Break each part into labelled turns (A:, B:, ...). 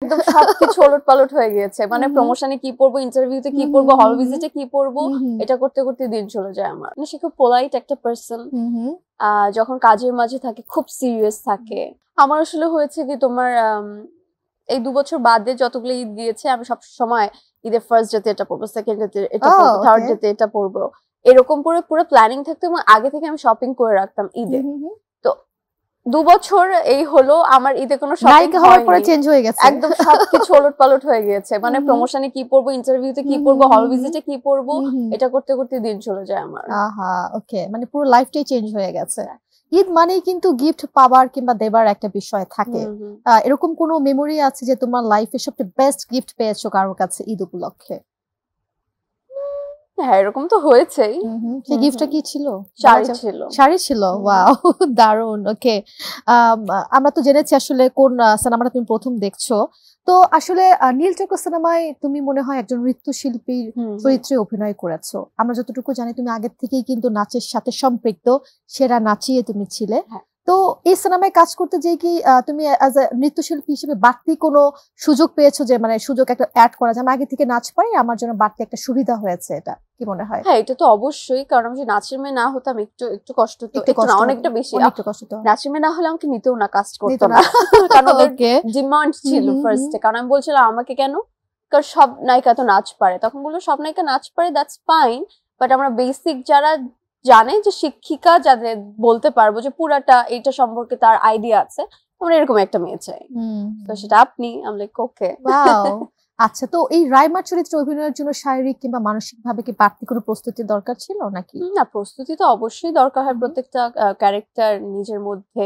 A: একদম সবকিছু ওলটপালট হয়ে গিয়েছে, মানে প্রমোশনে কি পড়বো, ইন্টারভিউতে কি পড়বো, হল ভিজিটে কি পড়বো, এটা করতে করতে দিন চলে যায় আমার। মানে সে খুব পোলাইট একটা পার্সন, যখন কাজের মাঝে থাকে খুব সিরিয়াস থাকে। আমার আসলে হয়েছে কি, তোমার এই 2 বছর বাদে যতগুলো ঈদ দিয়েছে, আমি সব সময় ঈদের ফার্স্ট ডেতে এটা পড়বো, সেকেন্ড ডেতে এটা পড়বো, থার্ড ডেতে এটা পড়বো, এরকম করে পুরো প্ল্যানিং থাকতো এবং আগে থেকে আমি শপিং করে রাখতাম ঈদে। তো 2 বছর এই হলো আমার ঈদে কোনো শপিং হওয়ার পরে চেঞ্জ হয়ে গেছে, একদম সবকিছু ওলটপালট হয়ে গিয়েছে, মানে প্রমোশনে কি পড়বো, ইন্টারভিউতে কি পড়বো, হল ভিজিটে কি পড়বো, এটা করতে করতে দিন চলে যায় আমার।
B: আহা, ওকে, মানে পুরো লাইফটাই চেঞ্জ হয়ে গেছে। ঈদ মানেই কিন্তু গিফট পাওয়ার কিংবা দেবার একটা বিষয় থাকে। এরকম কোনো মেমোরি আছে যে তোমার লাইফে সবচেয়ে বেস্ট গিফট পেয়েছো কারোর কাছে ঈদ উপলক্ষে?
A: হ্যাঁ, এরকম তো হয়েছেই।
B: সেই গিফটটা কি ছিল?
A: শাড়ি ছিল।
B: ওয়াও, দারুণ। ওকে, আমরা তো জেনেছি আসলে কোন সিনেমাটা তুমি প্রথম দেখছো। তো আসলে নীলচক্র সিনেমায় তুমি মনে হয় একজন নৃত্যশিল্পীর চরিত্রে অভিনয় করেছো। আমরা যতটুকু জানি তুমি আগের থেকেই কিন্তু নাচের সাথে সম্পৃক্ত, সেরা নাচিয়ে তুমি ছিলে। তো এই সিনেমায় কাজ করতে যেয়ে কি তুমি অ্যাজ এ নৃত্যশিল্পী হিসেবে বাড়তি কোনো সুযোগ পেয়েছো, যে মানে সুযোগ একটা অ্যাড করা যায়, আমি আগে থেকে নাচ পারি, আমার জন্য বাড়তি একটা সুবিধা হয়েছে, এটা কি মনে হয়?
A: হ্যাঁ, এটা তো অবশ্যই, কারণ আমি নাচের মেয়ে না হতাম একটু কষ্ট তো, অনেকটা বেশি কষ্ট। নাচের মেয়ে না হলে আমাকে নিতেও না, কাস্ট করতো না, কারণ ওদের ডিমান্ড ছিল ফার্স্টে। কারণ আমি বলছিলাম আমাকে কেন, কারণ সব নায়িকা তো নাচ পারে, তখন বললো সব নায়িকা নাচ পারে, দ্যাটস ফাইন, বাট আমরা বেসিক যারা জানে, যে শিক্ষিকা যাদের বলতে পারবো যে পুরাটা এইটা সম্পর্কে তার আইডিয়া আছে, আমরা এরকম একটা মেয়ে চাই। তো সেটা আপনি, আমি লাইক ওকে।
B: আচ্ছা, তো এই রাইমার চরিত্রে অভিনয়ের জন্য শারীরিক কিংবা মানসিক ভাবে কি বাড়তি কোনো প্রস্তুতির দরকার ছিল নাকি?
A: না, প্রস্তুতি তো অবশ্যই দরকার হয় প্রত্যেকটা ক্যারেক্টার নিজের মধ্যে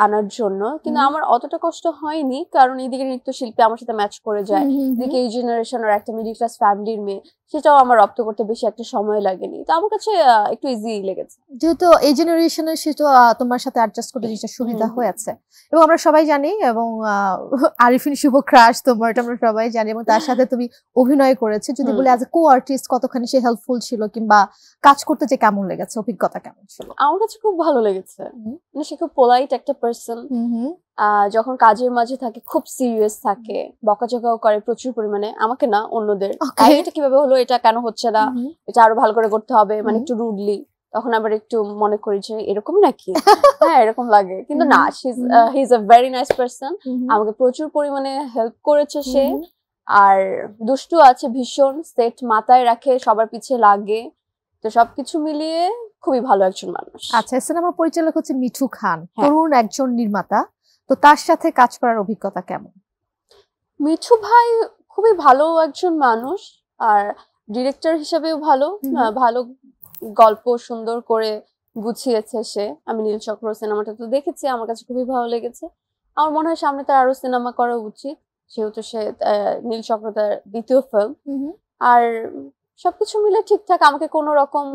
A: আনার জন্য, কিন্তু আমার অতটা কষ্ট হয়নি, কারণ এইদিকে নৃত্যশিল্পী আমার সাথে ম্যাচ করে যায়, এদিকে এই জেনারেশনের একটা মিডল ক্লাস ফ্যামিলির মেয়ে, সেটাও আমার রপ্ত করতে বেশি একটা সময় লাগেনি, তো আমার কাছে একটু ইজি লেগেছে।
B: যেহেতু এই জেনারেশনের, সেটা তোমার সাথে অ্যাডজাস্ট করতে জিনিসটা সুবিধা হয়েছে, এবং আমরা সবাই জানি, এবং আরিফিন শুভ ক্রাশ তোমার, এটা আমরা সবাই জানি, এবং তার সাথে তুমি অভিনয় করেছো। যদি বলে অ্যাজ এ কো আর্টিস্ট কতখানি সে হেল্পফুল ছিল, কিংবা কাজ করতে যে কেমন লেগেছে, অভিজ্ঞতা কেমন ছিল?
A: আমার কাছে খুব ভালো লেগেছে, মানে সে খুব পোলাইট একটা পার্সন, যখন কাজের মাঝে থাকে খুব সিরিয়াস থাকে, বকাঝকাও করে প্রচুর পরিমাণে, আমাকে না অন্যদের, এটা কিভাবে হলো, এটা কেন হচ্ছে না, এটা আরো ভালো করে করতে হবে, মানে একটু রুডলি। তখন আবার একটু মনে করি যে এরকম নাকি, হ্যাঁ এরকম লাগে, কিন্তু না, he is a very nice person, আমাকে প্রচুর পরিমাণে হেল্প করেছে সে, আর দুষ্টু আছে ভীষণ, সেট মাথায় রাখে, সবার পিছিয়ে লাগে, তো সবকিছু মিলিয়ে খুবই ভালো একজন মানুষ।
B: আচ্ছা, সিনেমার পরিচালক হচ্ছে মিঠু খান, তরুণ একজন নির্মাতা, তো তার সাথে কাজ করার অভিজ্ঞতা কেমন?
A: মিঠু ভাই খুবই ভালো একজন মানুষ, আর ডিরেক্টর হিসেবেও ভালো, ভালো গল্প সুন্দর করে গুছিয়েছে সে। আমি নীলচক্র সিনেমাটা তো দেখেছি, আমার কাছে খুবই ভালো লেগেছে। আমার মনে হয় সামনে তার আরো সিনেমা করা উচিত, যেহেতু সে নীলচক্র তার দ্বিতীয় ফিল্ম, আর সবকিছু মিলে ঠিকঠাক, আমাকে কোনো রকম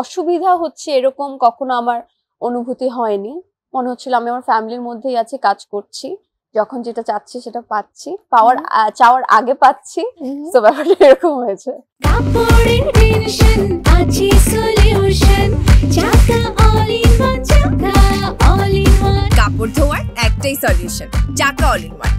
A: অসুবিধা হচ্ছে এরকম কখনো আমার অনুভূতি হয়নি। মনে হচ্ছিল আমি আমার ফ্যামিলির মধ্যেই আছি, কাজ করছি, যখন যেটা চাচ্ছি সেটা পাচ্ছি, চাওয়ার আগে পাচ্ছি, তো ব্যাপারটা এরকম হয়েছে।
C: কাপড় ধোয়ার একটাই সলিউশন, চাকা অল ইন ওয়ান।